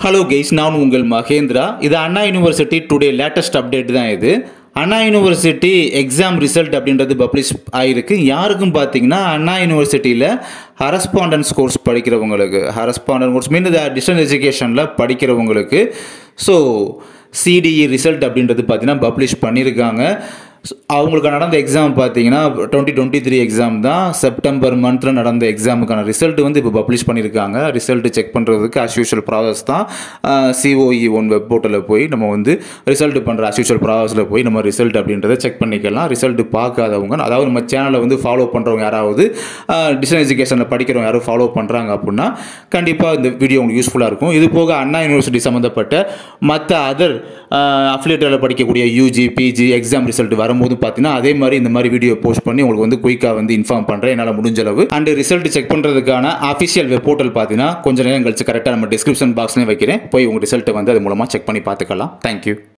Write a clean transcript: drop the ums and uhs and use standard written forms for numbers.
Hello guys, நான் உங்கள் மகேந்திரா. இது அண்ணா யூனிவர்சிட்டி டுடே லேட்டஸ்ட் அப்டேட் தான் இது. அண்ணா யூனிவர்சிட்டி எக்ஸாம் ரிசல்ட் அப்படின்றது பப்ளிஷ் ஆகிருக்கு. யாருக்கும் பார்த்தீங்கன்னா அண்ணா யூனிவர்சிட்டியில் ஹரஸ்பாண்டன்ஸ் கோர்ஸ் படிக்கிறவங்களுக்கு, ஹரஸ்பாண்டன்ட் கோர்ஸ் மீன் டிஸ்டன்ஸ் எஜுகேஷனில் படிக்கிறவங்களுக்கு ஸோ சிடிஇ ரிசல்ட் அப்படின்றது பார்த்தீங்கன்னா பப்ளிஷ் பண்ணியிருக்காங்க. அவங்களுக்கு நடந்த எக்ஸாம் பார்த்தீங்கன்னா 2023 எக்ஸாம் தான். செப்டம்பர் மந்தில் நடந்த எக்ஸாமுக்கான ரிசல்ட் வந்து இப்போ பப்ளிஷ் பண்ணியிருக்காங்க. ரிசல்ட் செக் பண்ணுறதுக்கு அஸ்யூஷுவல் ப்ராசஸ் தான். COE1 வெப் போர்ட்டலில் போய் நம்ம வந்து ரிசல்ட் பண்ணுற அஸ்யூஷுவல் ப்ராசஸில் போய் நம்ம ரிசல்ட் அப்படின்றத செக் பண்ணிக்கலாம். ரிசல்ட் பார்க்காதவங்க, அதாவது நம்ம சேனலை வந்து ஃபாலோ பண்ணுறவங்க யாராவது டிஸ்டன்ஸ் எஜுகேஷனில் படிக்கிறவங்க யாரும் ஃபாலோ பண்ணுறாங்க அப்படின்னா கண்டிப்பாக இந்த வீடியோ உங்களுக்கு யூஸ்ஃபுல்லாக இருக்கும். இது போக அண்ணா யூனிவர்சிட்டி சம்மந்தப்பட்ட மற்ற அதர் அஃபிலியேட்டில் படிக்கக்கூடிய UG PG எக்ஸாம் ரிசல்ட் வரும்போது பார்த்தீங்கன்னா அதே மாதிரி இந்த மாதிரி வீடியோ போஸ்ட் பண்ணி உங்களுக்கு வந்து குயிக்காக வந்து இன்ஃபார்ம் பண்ணுறேன் என்னால் முடிஞ்ச அளவு. அண்ட் ரிசல்ட் செக் பண்ணுறதுக்கான அஃபிஷியல் வெப் போர்ட்டல் பார்த்தீங்கன்னா கொஞ்சம் நேரம் கழிச்சு கரெக்டாக நம்ம டிஸ்கிரிப்ஷன் பாக்ஸ்லேயே வைக்கிறேன். போய் உங்கள் ரிசல்ட்டை வந்து அது மூலமாக செக் பண்ணி பார்த்துக்கலாம். தேங்க்யூ.